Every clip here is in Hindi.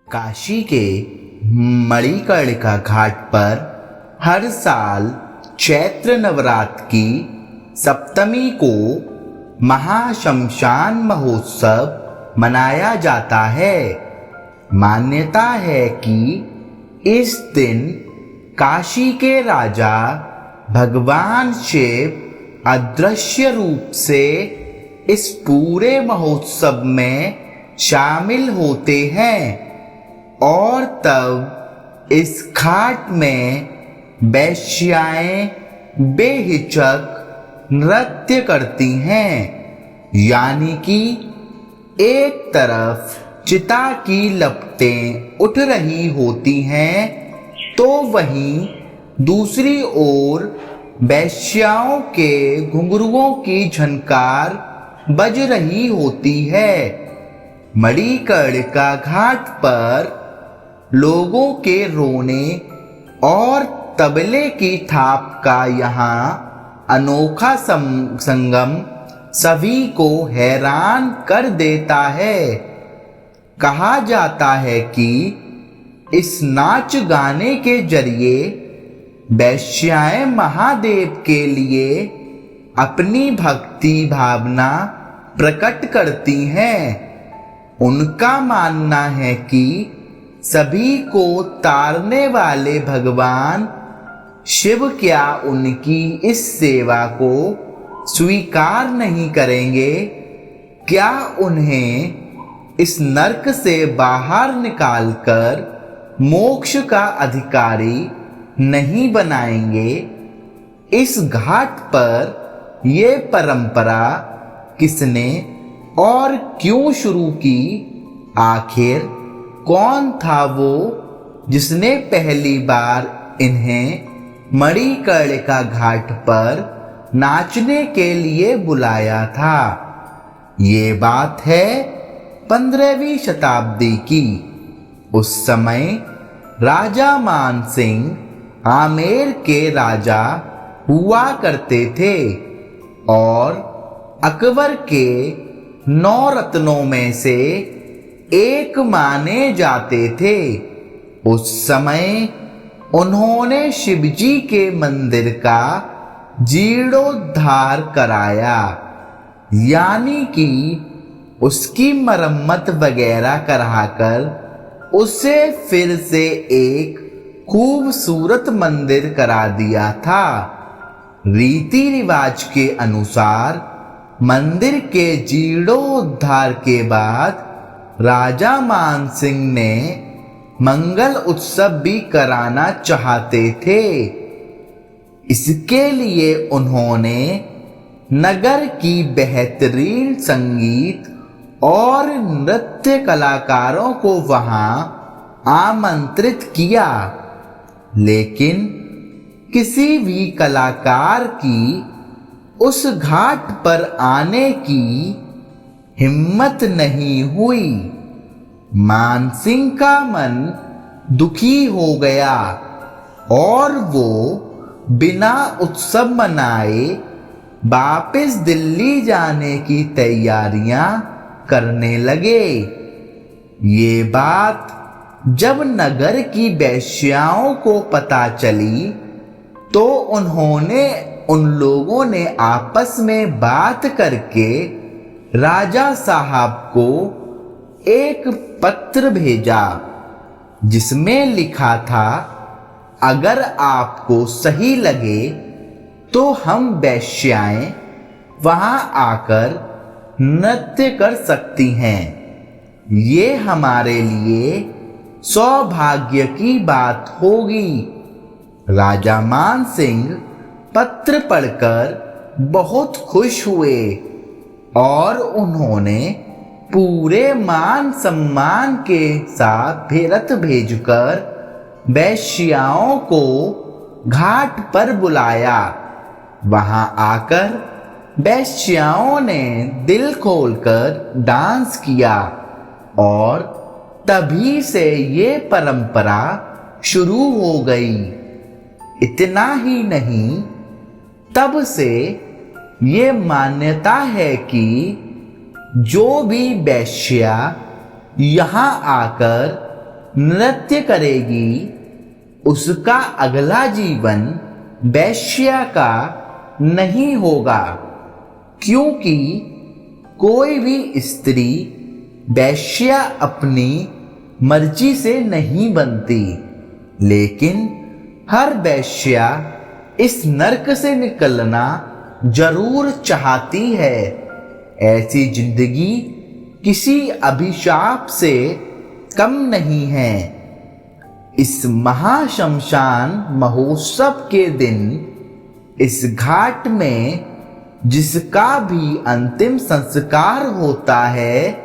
काशी के मणिकर्णिका घाट पर हर साल चैत्र नवरात्र की सप्तमी को महाशमशान महोत्सव मनाया जाता है। मान्यता है कि इस दिन काशी के राजा भगवान शिव अदृश्य रूप से इस पूरे महोत्सव में शामिल होते हैं और तब इस घाट में वैश्याएं बेहिचक नृत्य करती हैं। यानी कि एक तरफ चिता की लपटें उठ रही होती हैं तो वहीं दूसरी ओर वैश्याओं के घुंघरुओं की झनकार बज रही होती है। मणिकर्णिका घाट पर लोगों के रोने और तबले की थाप का यहाँ अनोखा संगम सभी को हैरान कर देता है। कहा जाता है कि इस नाच गाने के जरिए वैश्याएं महादेव के लिए अपनी भक्ति भावना प्रकट करती हैं। उनका मानना है कि सभी को तारने वाले भगवान शिव क्या उनकी इस सेवा को स्वीकार नहीं करेंगे? क्या उन्हें इस नरक से बाहर निकालकर मोक्ष का अधिकारी नहीं बनाएंगे? इस घाट पर ये परंपरा किसने और क्यों शुरू की? आखिर कौन था वो जिसने पहली बार इन्हें मणिकर्णिका घाट पर नाचने के लिए बुलाया था? ये बात है 15वीं शताब्दी की। उस समय राजा मान सिंह आमेर के राजा हुआ करते थे और अकबर के 9 रत्नों में से एक माने जाते थे। उस समय उन्होंने शिवजी के मंदिर का जीर्णोद्धार कराया, यानी कि उसकी मरम्मत वगैरह कराकर उसे फिर से एक खूबसूरत मंदिर करा दिया था। रीति रिवाज के अनुसार मंदिर के जीर्णोद्धार के बाद राजा मान सिंह ने मंगल उत्सव भी कराना चाहते थे। इसके लिए उन्होंने नगर की बेहतरीन संगीत और नृत्य कलाकारों को वहां आमंत्रित किया, लेकिन किसी भी कलाकार की उस घाट पर आने की हिम्मत नहीं हुई। मानसिंह का मन दुखी हो गया और वो बिना उत्सव मनाए वापस दिल्ली जाने की तैयारियां करने लगे। ये बात जब नगर की वैश्याओं को पता चली तो उन लोगों ने आपस में बात करके राजा साहब को एक पत्र भेजा जिसमें लिखा था, अगर आपको सही लगे तो हम वैश्याएं वहां आकर नृत्य कर सकती हैं। ये हमारे लिए सौभाग्य की बात होगी। राजा मान सिंह पत्र पढ़कर बहुत खुश हुए और उन्होंने पूरे मान सम्मान के साथ रथ भेजकर वैश्याओं को घाट पर बुलाया। वहां आकर वैश्याओं ने दिल खोलकर डांस किया और तभी से ये परंपरा शुरू हो गई। इतना ही नहीं, तब से ये मान्यता है कि जो भी वैश्या यहाँ आकर नृत्य करेगी उसका अगला जीवन वैश्या का नहीं होगा, क्योंकि कोई भी स्त्री वैश्या अपनी मर्जी से नहीं बनती, लेकिन हर वैश्या इस नरक से निकलना जरूर चाहती है। ऐसी जिंदगी किसी अभिशाप से कम नहीं है। इस महाशमशान महोत्सव के दिन इस घाट में जिसका भी अंतिम संस्कार होता है,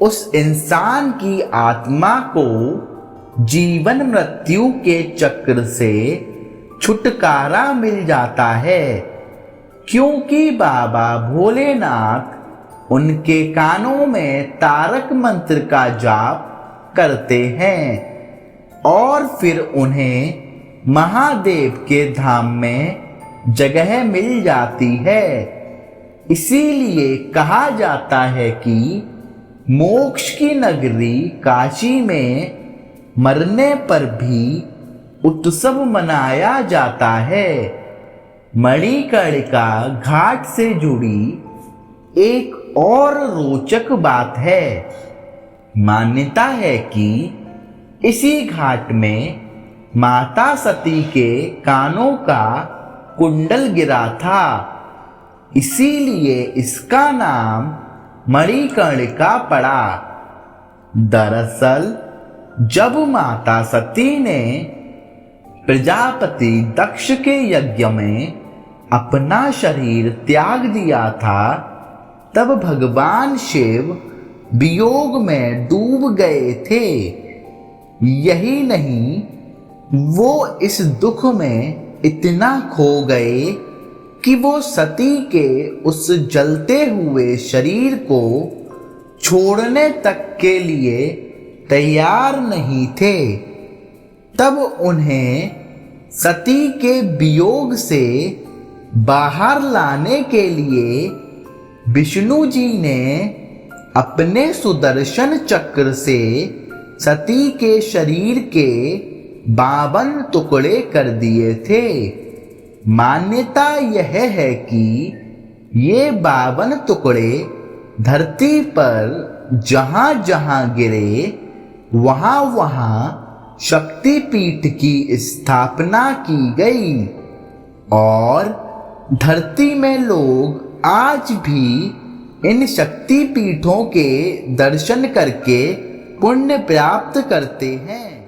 उस इंसान की आत्मा को जीवन मृत्यु के चक्र से छुटकारा मिल जाता है, क्योंकि बाबा भोलेनाथ उनके कानों में तारक मंत्र का जाप करते हैं और फिर उन्हें महादेव के धाम में जगह मिल जाती है। इसीलिए कहा जाता है कि मोक्ष की नगरी काशी में मरने पर भी उत्सव मनाया जाता है। मणिकर्णिका घाट से जुड़ी एक और रोचक बात है। मान्यता है कि इसी घाट में माता सती के कानों का कुंडल गिरा था, इसीलिए इसका नाम मणिकर्णिका पड़ा। दरअसल जब माता सती ने प्रजापति दक्ष के यज्ञ में अपना शरीर त्याग दिया था, तब भगवान शिव वियोग में डूब गए थे। यही नहीं, वो इस दुख में इतना खो गए कि वो सती के उस जलते हुए शरीर को छोड़ने तक के लिए तैयार नहीं थे। तब उन्हें सती के वियोग से बाहर लाने के लिए विष्णु जी ने अपने सुदर्शन चक्र से सती के शरीर के 52 टुकड़े कर दिए थे। मान्यता यह है कि ये 52 टुकड़े धरती पर जहां जहां गिरे, वहां वहां शक्तिपीठ की स्थापना की गई और धरती में लोग आज भी इन शक्तिपीठों के दर्शन करके पुण्य प्राप्त करते हैं।